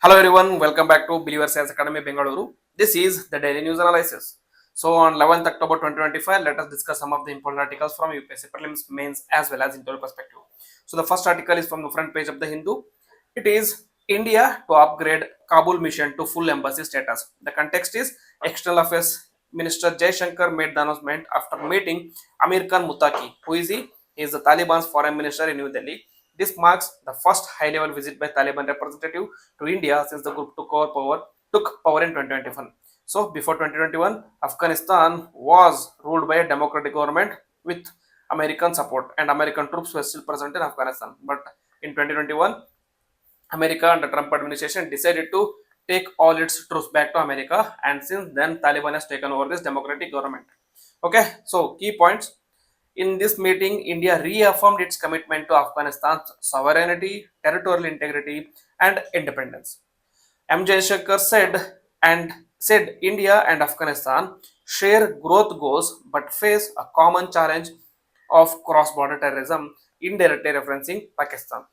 Hello everyone, welcome back to Believer Science Academy Bengaluru. This is the daily news analysis. So on 11th October 2025, let us discuss some of the important articles from UPSC prelims, mains as well as interview perspective. So the first article is from the front page of the Hindu. It is India to upgrade Kabul mission to full embassy status. The context is External Affairs Minister Jay Shankar made the announcement after meeting Amir Khan Muttaqi. Who is he? He is the Taliban's foreign minister in New Delhi. This marks the first high-level visit by Taliban representative to India since the group took power in 2021. So before 2021, Afghanistan was ruled by a democratic government with American support, and American troops were still present in Afghanistan. But in 2021, America and the Trump administration decided to take all its troops back to America, and since then, Taliban has taken over this democratic government. Okay, so key points. In this meeting, India reaffirmed its commitment to Afghanistan's sovereignty, territorial integrity, and independence. M. Jaishankar said India and Afghanistan share growth goals but face a common challenge of cross-border terrorism, indirectly referencing Pakistan.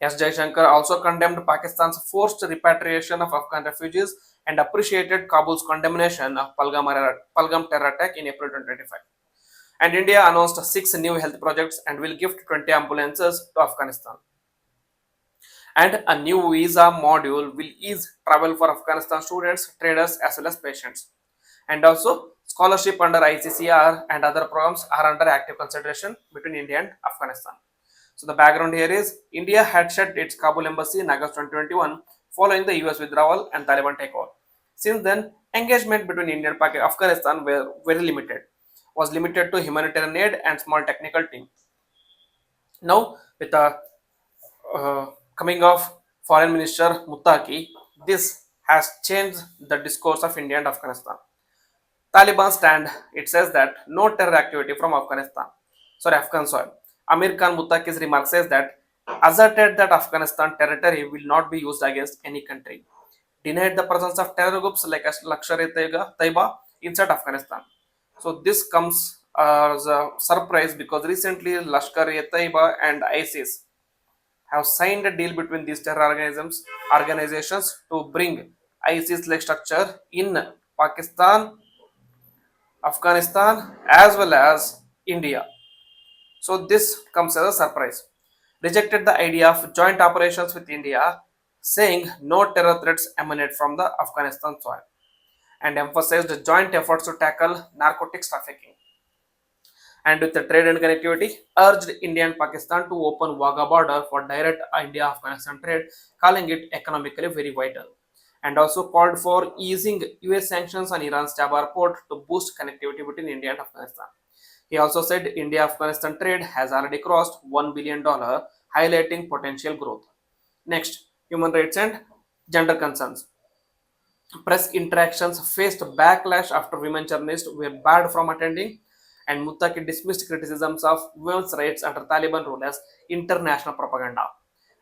S. Jaishankar also condemned Pakistan's forced repatriation of Afghan refugees and appreciated Kabul's condemnation of Palgam terror attack in April 2025. And India announced 6 new health projects and will gift 20 ambulances to Afghanistan. And a new visa module will ease travel for Afghanistan students, traders, as well as patients. And also, scholarship under ICCR and other programs are under active consideration between India and Afghanistan. So the background here is India had shut its Kabul embassy in August 2021 following the US withdrawal and Taliban takeover. Since then, engagement between India and Afghanistan were very limited, was limited to humanitarian aid and small technical team. Now, with the coming of Foreign Minister Muttaqi, this has changed the discourse of India and Afghanistan. Taliban stand, it says that no terror activity from Afghan soil. Amir Khan Muttaqi's remark says that asserted that Afghanistan territory will not be used against any country. Denied the presence of terror groups like Lashkar-e-Taiba inside Afghanistan. So this comes as a surprise because recently Lashkar-e-Taiba and ISIS have signed a deal between these terror organizations to bring ISIS-like structure in Pakistan, Afghanistan, as well as India. So this comes as a surprise. Rejected the idea of joint operations with India, saying no terror threats emanate from the Afghanistan soil, and emphasized joint efforts to tackle narcotics trafficking. And with the trade and connectivity, urged India and Pakistan to open Wagah border for direct India-Afghanistan trade, calling it economically very vital. And also called for easing US sanctions on Iran's Tabar port to boost connectivity between India and Afghanistan. He also said India-Afghanistan trade has already crossed $1 billion, highlighting potential growth. Next, human rights and gender concerns. Press interactions faced backlash after women journalists were barred from attending, and Muttaqi dismissed criticisms of women's rights under Taliban rule as international propaganda.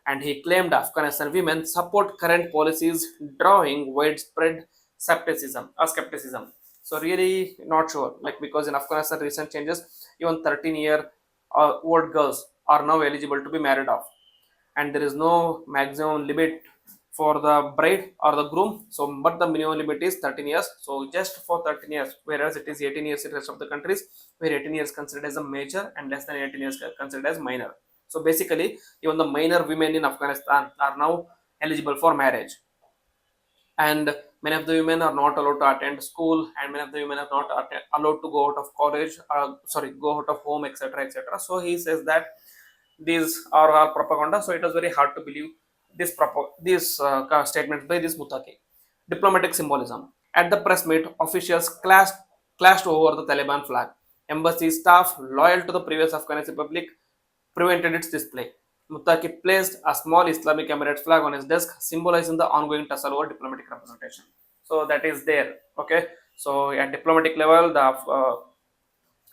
And he claimed Afghanistan women support current policies, drawing widespread skepticism. So really not sure, like because in Afghanistan recent changes, even 13-year old girls are now eligible to be married off, and there is no maximum limit for the bride or the groom. So, but the minimum limit is 13 years. So, just for 13 years, whereas it is 18 years in the rest of the countries, where 18 years considered as a major and less than 18 years considered as minor. So, basically, even the minor women in Afghanistan are now eligible for marriage, and many of the women are not allowed to attend school, and many of the women are not allowed to go out of college, go out of home, etc., etc. So, he says that these are all propaganda. So, it was very hard to believe these statements by this Muttaqi. Diplomatic symbolism. At the press meet, officials clashed over the Taliban flag. Embassy staff loyal to the previous Afghanistan Republic prevented its display. Muttaqi placed a small Islamic Emirates flag on his desk, symbolizing the ongoing tussle over diplomatic representation. So that is there. Okay. So at diplomatic level,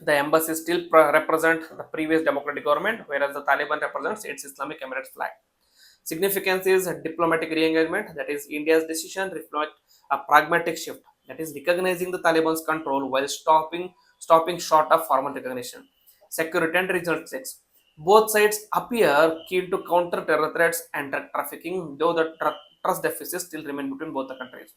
the embassy still represent the previous democratic government, whereas the Taliban represents its Islamic Emirates flag. Significance is a diplomatic re-engagement, that is India's decision reflect a pragmatic shift, that is recognizing the Taliban's control while stopping short of formal recognition. Security and regional stakes. Both sides appear keen to counter terror threats and drug trafficking, though the trust deficits still remain between both the countries.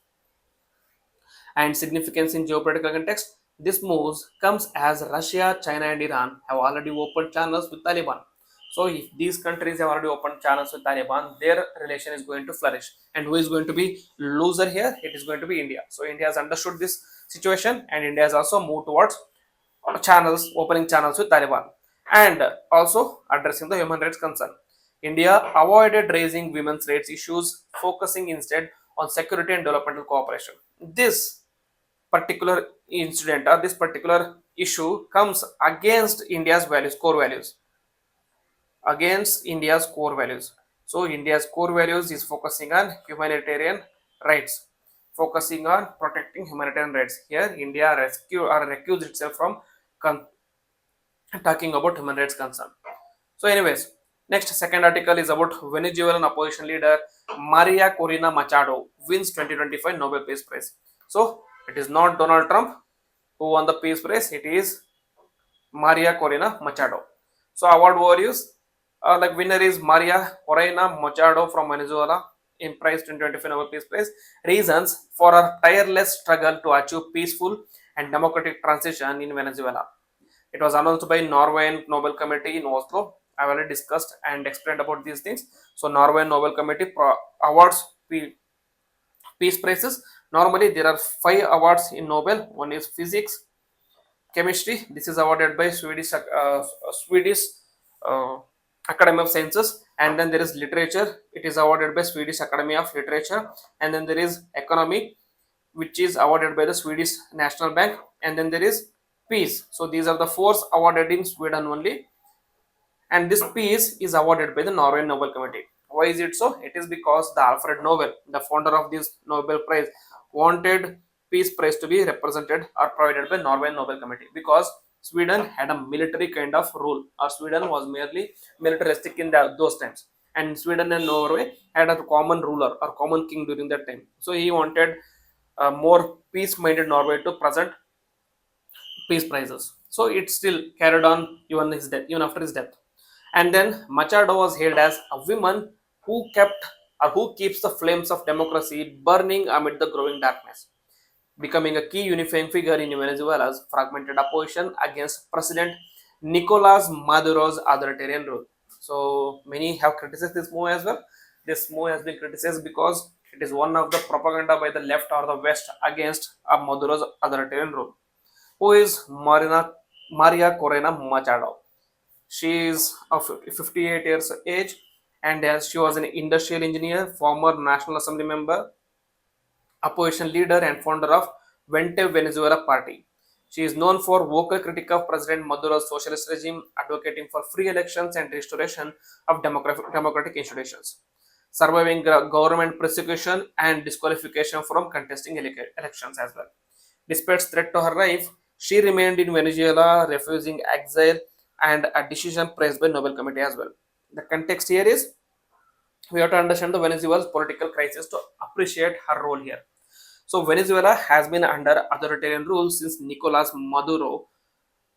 And significance in geopolitical context, this moves comes as Russia, China, and Iran have already opened channels with Taliban. So, if these countries have already opened channels with Taliban, their relation is going to flourish. And who is going to be loser here? It is going to be India. So, India has understood this situation, and India has also moved towards channels, opening channels with Taliban, and also addressing the human rights concern. India avoided raising women's rights issues, focusing instead on security and developmental cooperation. This particular incident or this particular issue comes against India's values, core values, against India's core values. So India's core values is focusing on humanitarian rights, focusing on protecting humanitarian rights. Here, India rescue or recused itself from talking about human rights concern. So, anyways, next second article is about Venezuelan opposition leader Maria Corina Machado wins 2025 Nobel Peace Prize. So, it is not Donald Trump who won the Peace Prize, it is Maria Corina Machado. So, award overviews like winner is Maria Corina Machado from Venezuela in Prize 2025 Nobel Peace Prize. Reasons for her tireless struggle to achieve peaceful and democratic transition in Venezuela. It was announced by Norwegian Nobel Committee in Oslo. I have already discussed and explained about these things. So, Norwegian Nobel Committee awards peace prizes. Normally, there are 5 awards in Nobel. One is physics, chemistry. This is awarded by Swedish uh, Academy of Sciences, and then there is literature. It is awarded by Swedish Academy of Literature, and then there is economy, which is awarded by the Swedish National Bank, and then there is peace. So these are the 4 awarded in Sweden only, and this peace is awarded by the Norwegian Nobel Committee. Why is it so? It is because the Alfred Nobel, the founder of this Nobel Prize, wanted peace prize to be represented or provided by Norwegian Nobel Committee, because Sweden had a military kind of rule, or Sweden was merely militaristic in those times, and Sweden and Norway had a common ruler or common king during that time. So he wanted more peace-minded Norway to present peace prizes. So it still carried on even his death, even after his death. And then Machado was hailed as a woman who kept or who keeps the flames of democracy burning amid the growing darkness, becoming a key unifying figure in Venezuela's fragmented opposition against President Nicolas Maduro's authoritarian rule. So many have criticized this move as well. This move has been criticized because it is one of the propaganda by the left or the west against Maduro's authoritarian rule. Who is Maria Corina Machado? She is of 58 years of age, and as she was an industrial engineer, former National Assembly member, opposition leader, and founder of Vente Venezuela Party. She is known for vocal critique of President Maduro's socialist regime, advocating for free elections and restoration of democratic institutions, surviving government persecution and disqualification from contesting elections as well. Despite threat to her life, she remained in Venezuela, refusing exile, and a decision praised by Nobel Committee as well. The context here is we have to understand the Venezuela's political crisis to appreciate her role here. So Venezuela has been under authoritarian rule since Nicolas Maduro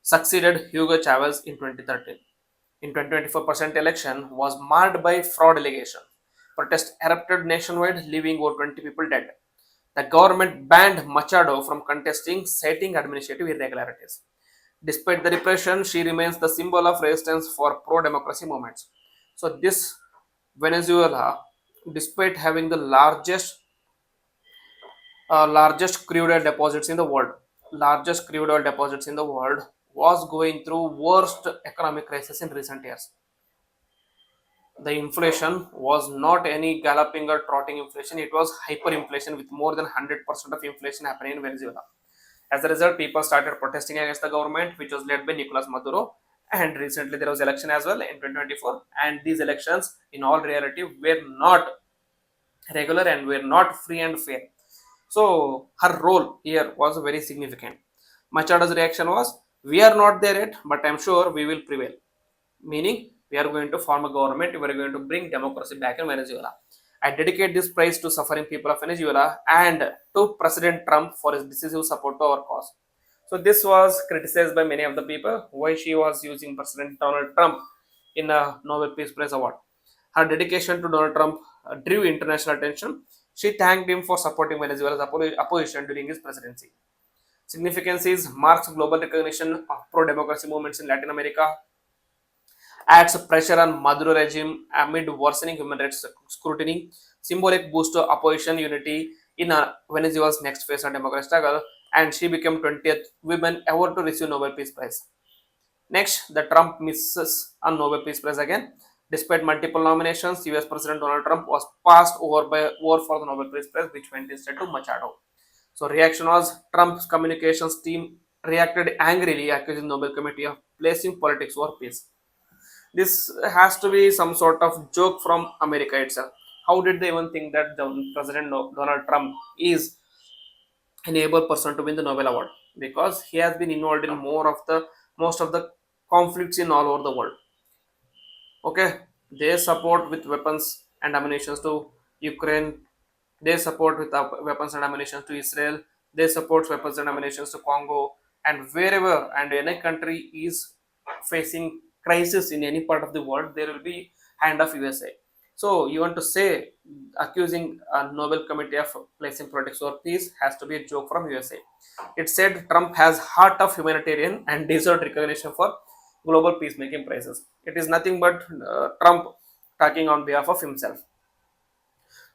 succeeded Hugo Chavez in 2013. In 2024 election was marred by fraud allegation. Protests erupted nationwide, leaving over 20 people dead. The government banned Machado from contesting, citing administrative irregularities. Despite the repression, she remains the symbol of resistance for pro-democracy movements. So this Venezuela, despite having the largest crude oil deposits in the world, largest crude oil deposits in the world, was going through worst economic crisis in recent years. The inflation was not any galloping or trotting inflation, it was hyperinflation with more than 100% of inflation happening in Venezuela. As a result, people started protesting against the government, which was led by Nicolas Maduro. And recently, there was election as well in 2024. And these elections, in all reality, were not regular and were not free and fair. So her role here was very significant. Machado's reaction was, "We are not there yet, but I'm sure we will prevail." Meaning, we are going to form a government, we are going to bring democracy back in Venezuela. I dedicate this praise to suffering people of Venezuela and to President Trump for his decisive support to our cause. So this was criticized by many of the people why she was using President Donald Trump in a Nobel Peace Prize award. Her dedication to Donald Trump drew international attention. She thanked him for supporting Venezuela's opposition during his presidency. Significance is marks global recognition of pro-democracy movements in Latin America, adds pressure on Maduro regime amid worsening human rights scrutiny, symbolic boost to opposition unity in Venezuela's next phase of democratic struggle, and she became 20th woman ever to receive Nobel Peace Prize. Next, the Trump misses on Nobel Peace Prize again. Despite multiple nominations, US President Donald Trump was passed over for the Nobel Peace Prize, which went instead to Machado. So reaction was Trump's communications team reacted angrily, accusing Nobel Committee of placing politics over peace. This has to be some sort of joke from America itself. How did they even think that the President Donald Trump is an able person to win the Nobel Award? Because he has been involved in more of the most of the conflicts in all over the world. Okay, they support with weapons and ammunition to Ukraine. They support with weapons and ammunition to Israel. They support weapons and ammunition to Congo. And wherever and any country is facing crisis in any part of the world, there will be hand of USA. So you want to say accusing a Nobel Committee of placing politics or peace has to be a joke from USA. It said Trump has heart of humanitarian and deserved recognition for global peacemaking prizes. It is nothing but Trump talking on behalf of himself.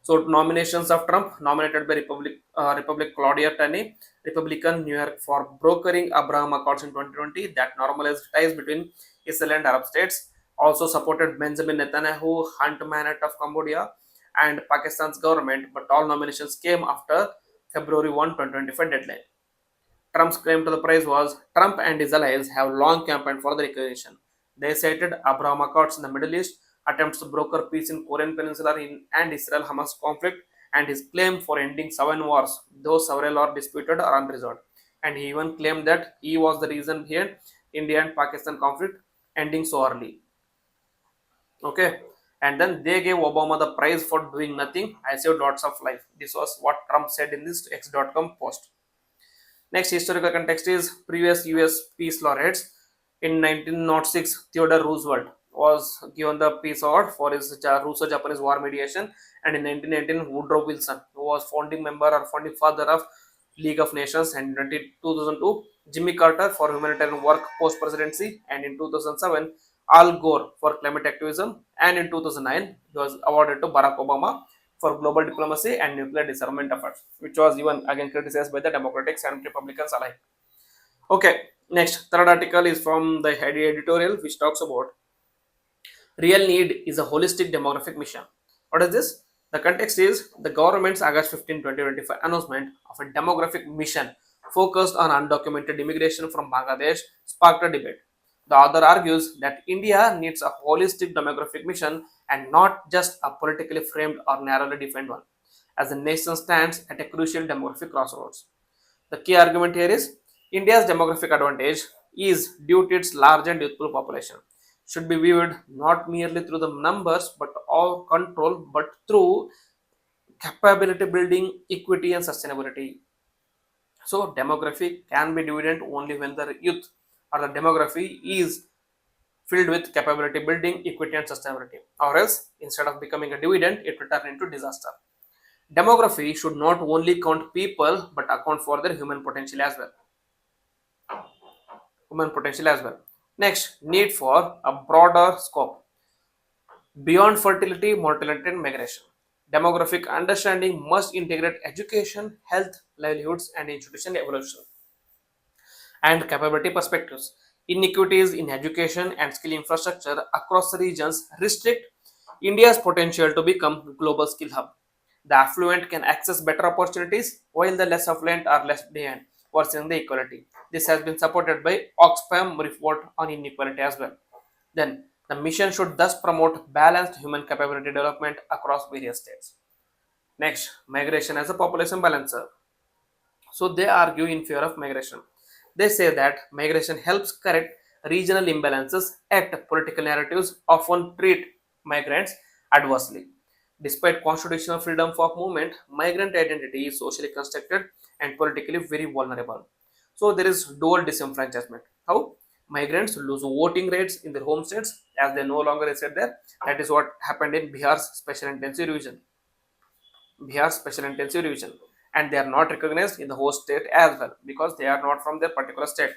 So nominations of Trump nominated by Republic Claudia Tenney, Republican New York for brokering Abraham Accords in 2020 that normalized ties between Israel and Arab states. Also supported Benjamin Netanyahu, Hunt Manat of Cambodia, and Pakistan's government, but all nominations came after February 1, 2025 deadline. Trump's claim to the prize was Trump and his allies have long campaigned for the recognition. They cited Abraham Accords in the Middle East, attempts to broker peace in Korean Peninsula and Israel-Hamas conflict, and his claim for ending 7 wars, though several are disputed or unresolved. And he even claimed that he was the reason behind India and Pakistan conflict ending so early. Okay. And then they gave Obama the prize for doing nothing. I saved lots of life. This was what Trump said in this X.com post. Next historical context is previous US peace laureates. In 1906, Theodore Roosevelt was given the Peace Award for his Russo-Japanese War mediation, and in 1919, Woodrow Wilson, who was founding member or founding father of League of Nations, and in 2002, Jimmy Carter for humanitarian work post-presidency, and in 2007, Al Gore for climate activism, and in 2009, he was awarded to Barack Obama for global diplomacy and nuclear disarmament efforts, which was even again criticized by the Democrats and Republicans alike. Okay, next, third article is from the head editorial, which talks about real need is a holistic demographic mission. What is this? The context is the government's August 15, 2025 announcement of a demographic mission focused on undocumented immigration from Bangladesh sparked a debate. The author argues that India needs a holistic demographic mission and not just a politically framed or narrowly defined one, as the nation stands at a crucial demographic crossroads. The key argument here is India's demographic advantage is due to its large and youthful population. Should be viewed not merely through the numbers but all control, but through capability building, equity, and sustainability. So, demography can be dividend only when the youth or the demography is filled with capability building, equity, and sustainability. Or else, instead of becoming a dividend, it will turn into disaster. Demography should not only count people but account for their human potential as well. Next, need for a broader scope beyond fertility, mortality, and migration. Demographic understanding must integrate education, health, livelihoods, and institutional evolution and capability perspectives. Inequities in education and skill infrastructure across the regions restrict India's potential to become global skill hub. The affluent can access better opportunities while the less affluent are left behind, worsening the equality. This has been supported by Oxfam report on inequality as well. Then the mission should thus promote balanced human capability development across various states. Next, migration as a population balancer. So they argue in favor of migration. They say that migration helps correct regional imbalances, yet political narratives often treat migrants adversely. Despite constitutional freedom of movement, migrant identity is socially constructed and politically very vulnerable. So there is dual disenfranchisement. How? Migrants lose voting rights in their home states as they no longer reside there. That is what happened in Bihar's special intensive revision, and they are not recognized in the host state as well because they are not from their particular state.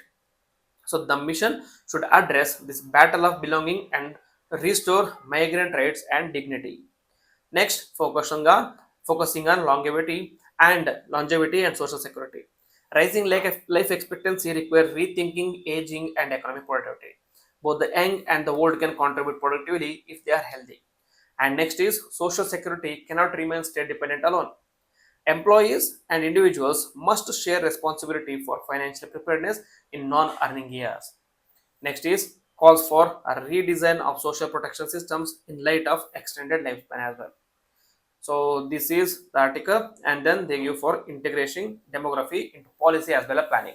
So the mission should address this battle of belonging and restore migrant rights and dignity. Next, focusing on longevity and social security. Rising life expectancy requires rethinking aging and economic productivity. Both the young and the old can contribute productively if they are healthy. And next is social security cannot remain state dependent alone. Employees and individuals must share responsibility for financial preparedness in non-earning years. Next is calls for a redesign of social protection systems in light of extended lifespan as well. So this is the article, and then they give for integration demography into policy as well as planning.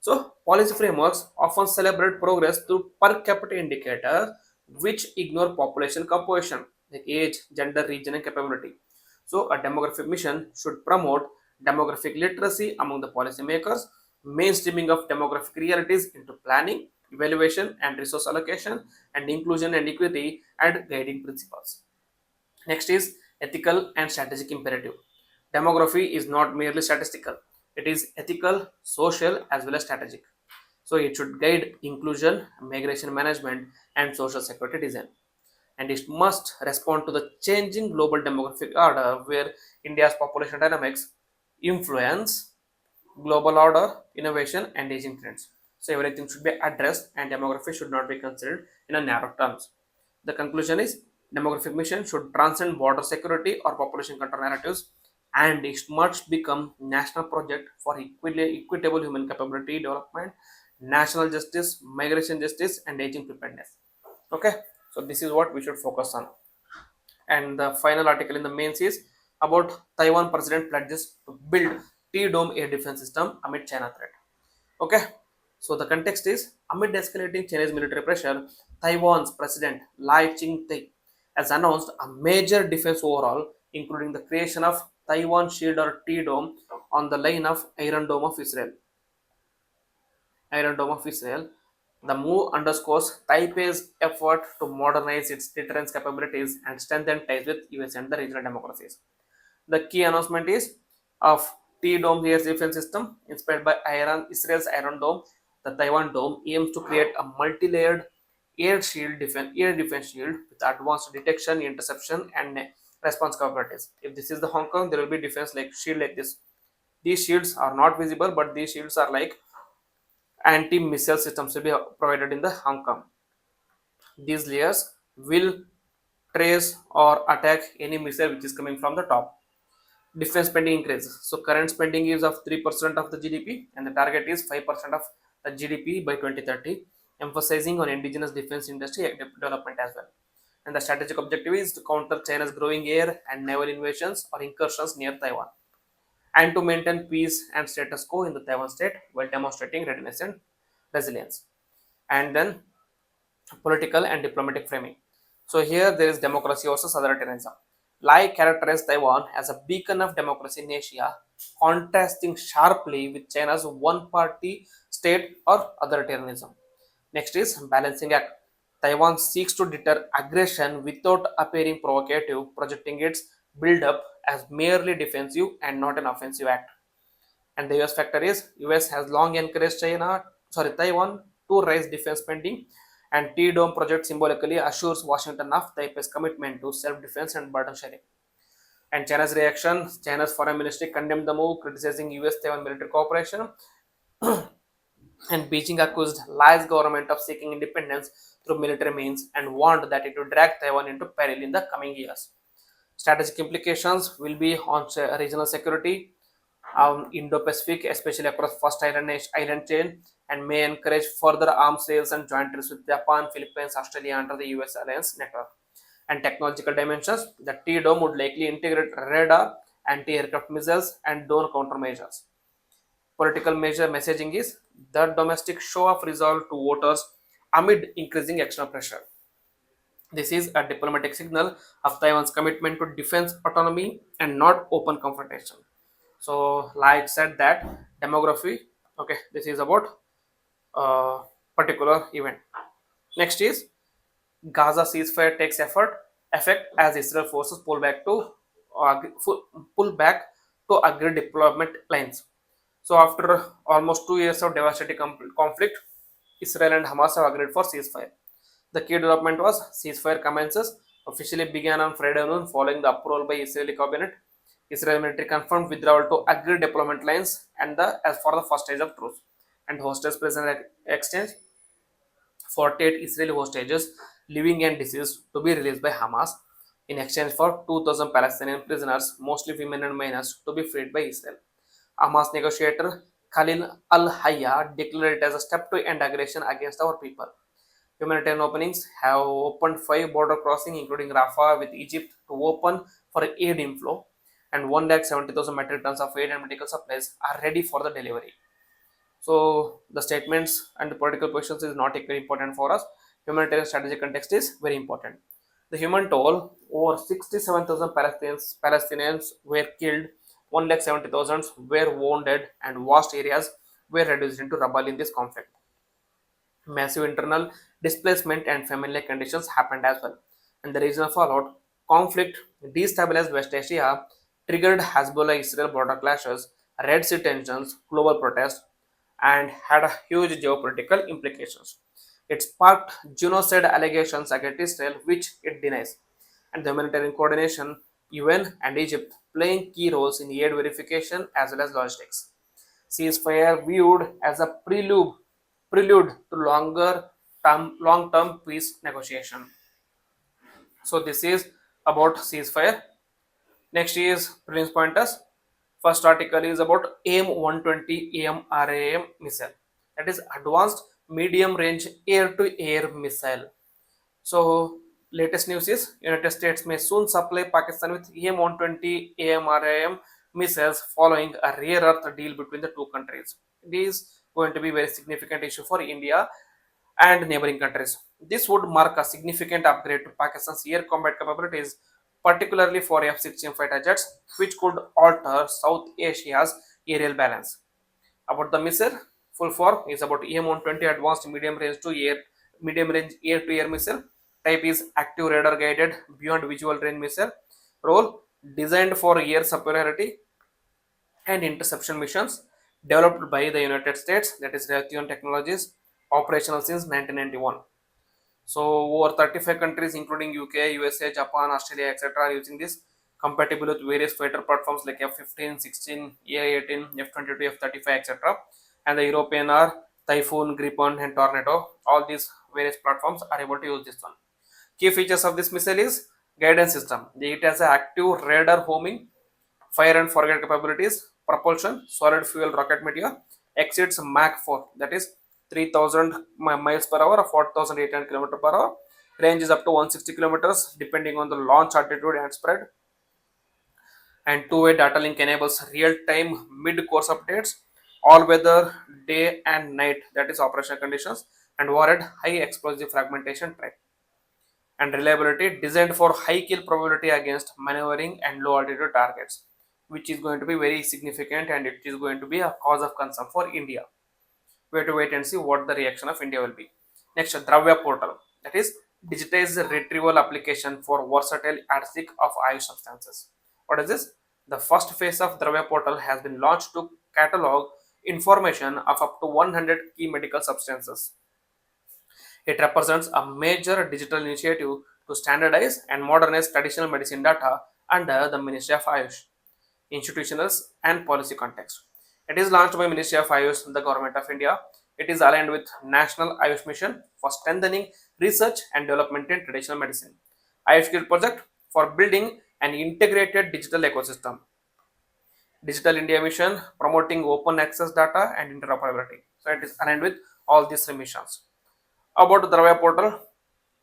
So policy frameworks often celebrate progress through per capita indicators which ignore population composition like age, gender, region, and capability. So a demographic mission should promote demographic literacy among the policymakers, mainstreaming of demographic realities into planning, evaluation, and resource allocation, and inclusion and equity and guiding principles. Next is ethical and strategic imperative. Demography is not merely statistical, it is ethical, social, as well as strategic. So it should guide inclusion, migration management, and social security design. And it must respond to the changing global demographic order where India's population dynamics influence global order, innovation, and aging trends. So everything should be addressed, and demography should not be considered in a narrow terms. The conclusion is demographic mission should transcend border security or population control narratives, and it must become national project for equitable human capability development, national justice, migration justice, and aging preparedness. Okay, so this is what we should focus on. And the final article in the mains is about Taiwan president pledges to build T-dome air defense system amid China threat. Okay, so the context is amid escalating Chinese military pressure, Taiwan's president Lai Ching-te has announced a major defense overhaul, including the creation of Taiwan Shield or T-dome on the line of Iron Dome of Israel. The move underscores Taipei's effort to modernize its deterrence capabilities and strengthen ties with US and the regional democracies. The key announcement is of T-Dome air defense system inspired by Israel's Iron Dome. The Taiwan Dome aims to create a multi-layered air defense shield with advanced detection, interception, and response capabilities. If this is the Hong Kong, there will be defense like shield like this. These shields are not visible, but these shields are like anti-missile systems will be provided in the Hong Kong. These layers will trace or attack any missile which is coming from the top. Defense spending increases. So current spending is of 3% of the GDP, and the target is 5% of the GDP by 2030, emphasizing on indigenous defense industry development as well. And the strategic objective is to counter China's growing air and naval invasions or incursions near Taiwan, and to maintain peace and status quo in the Taiwan state while demonstrating readiness and resilience. And then political and diplomatic framing. So here there is democracy versus authoritarianism. Lai characterized Taiwan as a beacon of democracy in Asia, contrasting sharply with China's one-party state or authoritarianism. Next is balancing act. Taiwan seeks to deter aggression without appearing provocative, projecting its build-up as merely defensive and not an offensive act. And the US factor is US has long encouraged Taiwan to raise defense spending, and T-Dome project symbolically assures Washington of Taipei's commitment to self-defense and burden sharing. And China's foreign ministry condemned the move, criticizing US Taiwan military cooperation, and Beijing accused Lai's government of seeking independence through military means and warned that it would drag Taiwan into peril in the coming years. Strategic implications will be on regional security, Indo-Pacific, especially across first island chain, and may encourage further arms sales and joint trips with Japan, Philippines, Australia under the US alliance network. And technological dimensions, the T-Dome would likely integrate radar, anti-aircraft missiles, and drone countermeasures. Political measure messaging is the domestic show of resolve to voters amid increasing external pressure. This is a diplomatic signal of Taiwan's commitment to defense autonomy and not open confrontation. So, like said that demography. Okay, this is about uh, particular event. Next is Gaza ceasefire takes effect as Israel forces pull back to agreed deployment lines. So after almost 2 years of devastating conflict, Israel and Hamas have agreed for ceasefire. The key development was ceasefire commences officially began on Friday noon following the approval by Israeli cabinet. Israel military confirmed withdrawal to agreed deployment lines and the as for the first stage of truce. And hostage prisoner exchange 48 Israeli hostages, living and deceased, to be released by Hamas in exchange for 2,000 Palestinian prisoners, mostly women and minors, to be freed by Israel. Hamas negotiator Khalil al Hayya declared it as a step to end aggression against our people. Humanitarian openings have opened 5 border crossings, including Rafah with Egypt, to open for aid inflow, and 170,000 metric tons of aid and medical supplies are ready for the delivery. So the statements and the political questions is not very important for us. Humanitarian strategic context is very important. The human toll: over 67,000 Palestinians were killed, 170,000 were wounded, and vast areas were reduced into rubble in this conflict. Massive internal displacement and famine-like conditions happened as well. And the regional fallout: conflict destabilized West Asia, triggered Hezbollah-Israel border clashes, Red Sea tensions, global protests, and had a huge geopolitical implications. It sparked genocide allegations against Israel, which it denies, and the humanitarian coordination, UN and Egypt playing key roles in aid verification as well as logistics. Ceasefire viewed as a prelude to long-term peace negotiation. So this is about ceasefire. Next is prelims pointers. First article is about AIM 120 AMRAM missile. That is advanced medium range air to air missile. So latest news is United States may soon supply Pakistan with AIM 120 AMRAM missiles following a rare earth deal between the two countries. It is going to be a very significant issue for India and neighboring countries. This would mark a significant upgrade to Pakistan's air combat capabilities, particularly for F-16 fighter jets, which could alter South Asia's aerial balance. About the missile, full form is about EM-120 Advanced Medium Range Air to Air Missile. Type is Active Radar Guided Beyond Visual Range Missile. Role: designed for air superiority and interception missions, developed by the United States, that is Raytheon Technologies, operational since 1991. So over 35 countries including UK, USA, Japan, Australia, etc. are using this, compatible with various fighter platforms like F-15, 16, A-18, F-22, F-35, etc. And the European are Typhoon, Gripen and Tornado. All these various platforms are able to use this one. Key features of this missile is guidance system. It has an active radar homing, fire and forget capabilities, propulsion, solid fuel rocket meteor, exceeds Mach 4, that is 3000 miles per hour or 4800 km per hour. Range is up to 160 kilometers depending on the launch altitude and spread. And two-way data link enables real-time mid-course updates, all-weather, day and night, that is operational conditions, and warhead high explosive fragmentation type. And reliability, designed for high kill probability against maneuvering and low altitude targets, which is going to be very significant and it is going to be a cause of concern for India. We have to wait and see what the reaction of India will be. Next, Dravya portal, that is digitized retrieval application for versatile ADSIC of Ayush substances. What is this? The first phase of Dravya portal has been launched to catalog information of up to 100 key medical substances. It represents a major digital initiative to standardize and modernize traditional medicine data under the Ministry of Ayush, institutional and policy context. It is launched by Ministry of Ayush, the Government of India. It is aligned with National Ayush Mission for strengthening research and development in traditional medicine. Ayush Skill Project for building an integrated digital ecosystem. Digital India Mission promoting open access data and interoperability. So it is aligned with all these missions. About the Dravya portal,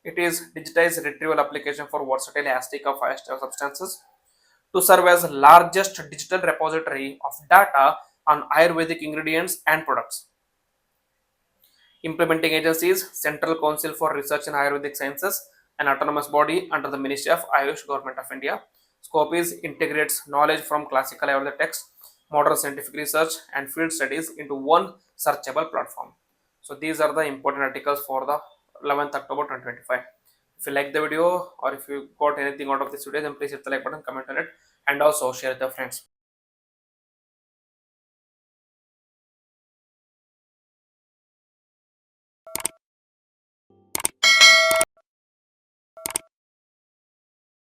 it is digitized retrieval application for versatile ASTIC of substances to serve as largest digital repository of data on Ayurvedic ingredients and products. Implementing agencies: Central Council for Research in Ayurvedic Sciences, an autonomous body under the Ministry of Ayush, Government of India. Scope is integrates knowledge from classical Ayurvedic texts, modern scientific research, and field studies into one searchable platform. So these are the important articles for the 11th October 2025. If you like the video or if you got anything out of this video, then please hit the like button, comment on it, and also share with your friends.